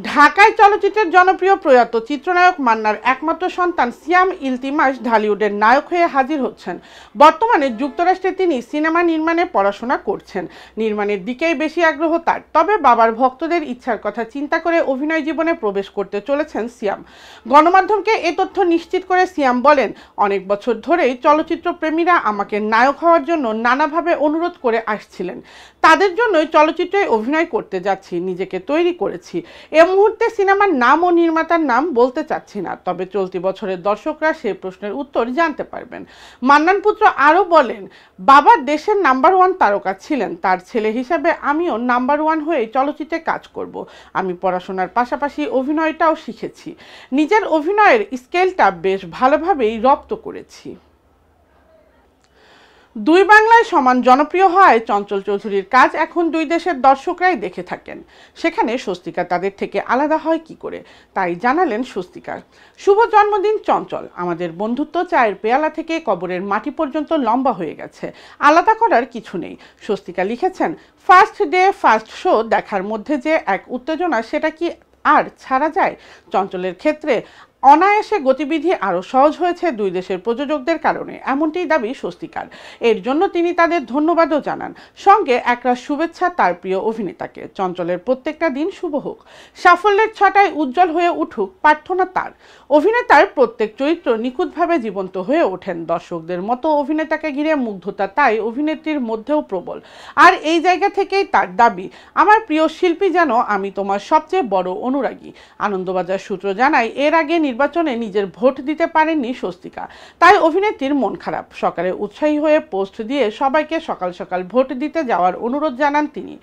ঢাকায় চলচ্চিত্রের জনপ্রিয় প্রয়াত চিত্রনায়ক মান্নার একমাত্র সন্তান সিয়াম ইলতিমাস ঢালিউডের নায়ক হয়ে হাজির হচ্ছেন। বর্তমানে যুক্তরাষ্ট্রে তিনি সিনেমা নির্মাণে পড়াশোনা করছেন। নির্মাণের দিকেই বেশি আগ্রহ তার। তবে বাবার ভক্তদের ইচ্ছার কথা চিন্তা করে অভিনয় জীবনে প্রবেশ করতে চলেছেন সিয়াম। গণমাধ্যমকে এ তথ্য নিশ্চিত করে সিয়াম বলেন, অনেক বছর ধরেই চলচ্চিত্র প্রেমীরা আমাকে নায়ক হওয়ার জন্য নানাভাবে অনুরোধ করে আসছিলেন। তাদের জন্যই চলচ্চিত্রে অভিনয় করতে যাচ্ছি, নিজেকে তৈরি করেছি। এ মুহূর্তে সিনেমার নাম ও নির্মাতার নাম বলতে চাচ্ছি না, তবে চলতি বছরের দর্শকরা সেই প্রশ্নের উত্তর জানতে পারবেন। মান্নান পুত্র আরও বলেন, বাবা দেশের নাম্বার 1 তারকা ছিলেন, তার ছেলে হিসাবে আমিও নাম্বার 1 হয়ে চলচ্চিত্রে কাজ করব। আমি পড়াশোনার পাশাপাশি অভিনয়টাও শিখেছি, নিজের অভিনয়ের স্কেলটা বেশ ভালোভাবেই রপ্ত করেছি। দুই বাংলায় সমান জনপ্রিয় হওয়ায় চঞ্চল চৌধুরীর কাজ এখন দুই দেশের দর্শকরাই দেখে থাকেন। সেখানে স্বস্তিকা তাদের থেকে আলাদা হয় কি করে, তাই জানালেন স্বস্তিকা। শুভ জন্মদিন চঞ্চল, আমাদের বন্ধুত্ব চায়ের পেয়ালা থেকে কবরের মাটি পর্যন্ত লম্বা হয়ে গেছে, আলাদা করার কিছু নেই। স্বস্তিকা লিখেছেন, ফার্স্ট ডে ফার্স্ট শো দেখার মধ্যে যে এক উত্তেজনা, সেটা কি আর ছাড়া যায়? চঞ্চলের ক্ষেত্রে অনায়াসে গতিবিধি আরও সহজ হয়েছে দুই দেশের প্রযোজকদের কারণে, এমনটিই দাবি স্বস্তিকার। এর জন্য তিনি তাদের ধন্যবাদও জানান, সঙ্গে একরাশ শুভেচ্ছা তার প্রিয় অভিনেতাকে। চঞ্চলের প্রত্যেকটা দিন শুভ হোক, সাফল্যের ছটায় উজ্জ্বল হয়ে উঠুক প্রার্থনা তার। অভিনেতার প্রত্যেক চরিত্র নিখুঁতভাবে জীবন্ত হয়ে ওঠেন। দর্শকদের মতো অভিনেতাকে ঘিরে মুগ্ধতা তাই অভিনেত্রীর মধ্যেও প্রবল। আর এই জায়গা থেকেই তার দাবি, আমার প্রিয় শিল্পী যেন আমি তোমার সবচেয়ে বড় অনুরাগী। আনন্দবাজার সূত্র জানায়, এর আগে নির্বাচনে নিজের ভোট দিতে পারেননি স্বস্তিকা, তাই অভিনেত্রীর মন খারাপ। সকালে উৎসাহী হয়ে পোস্ট দিয়ে সবাইকে সকাল সকাল ভোট দিতে যাওয়ার অনুরোধ জানান তিনি।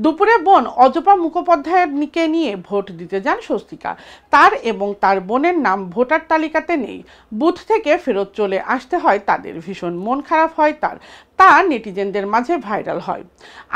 দুপুরে বোন অজপা মুখোপাধ্যায়কে নিয়ে ভোট দিতে যান স্বস্তিকা। তার এবং তার বোনের নাম ভোটার তালিকাতে নেই, বুথ থেকে ফেরত চলে আসতে হয় তাদের। ভীষণ মন খারাপ হয় তার, তা নেটিজেনদের মাঝে ভাইরাল হয়।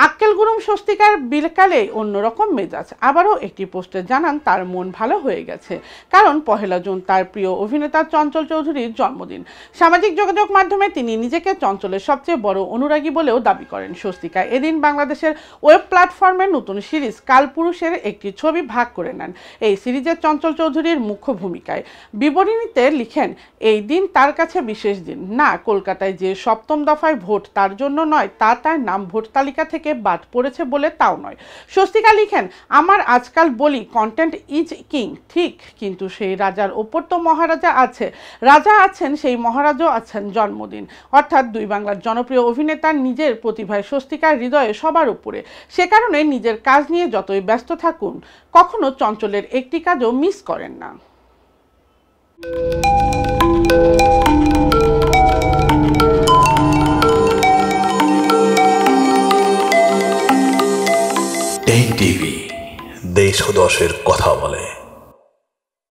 আক্কেল গুরুম স্বস্তিকার বিকালে অন্যরকম মেজাজ। আবারও একটি পোস্টে জানান তার মন ভালো হয়ে গেছে, কারণ 1 জুন তার প্রিয় অভিনেতা চঞ্চল চৌধুরীর জন্মদিন। সামাজিক যোগাযোগ মাধ্যমে তিনি নিজেকে চঞ্চলের সবচেয়ে বড় অনুরাগী বলেও দাবি করেন। স্বস্তিকা এদিন বাংলাদেশের ওয়েব প্ল্যাটফর্মের নতুন সিরিজ কালপুরুষের একটি ছবি ভাগ করে নেন। এই সিরিজের চঞ্চল চৌধুরীর মুখ্য ভূমিকায়। বিবরণীতে লিখেন, এই দিন তার কাছে বিশেষ দিন। না, কলকাতায় যে 7ম দফায় ভোট তার জন্য নয়, তা তার নাম ভোট তালিকা থেকে বাদ পড়েছে বলে তাও নয়। স্বস্তিকা লিখেন, আমার আজকাল বলি কন্টেন্ট ইজ কিং, ঠিক, কিন্তু সেই রাজার ওপর তো মহারাজা আছে। রাজা আছেন, সেই মহারাজও আছেন জন্মদিন। অর্থাৎ দুই বাংলার জনপ্রিয় অভিনেতার নিজের প্রতিভায় স্বস্তিকার হৃদয়ে সবার উপরে। সে কারণে নিজের কাজ নিয়ে যতই ব্যস্ত থাকুন, কখনো চঞ্চলের একটি কাজও মিস করেন না। টেক টিভি, দেশ ও দশের কথা বলে।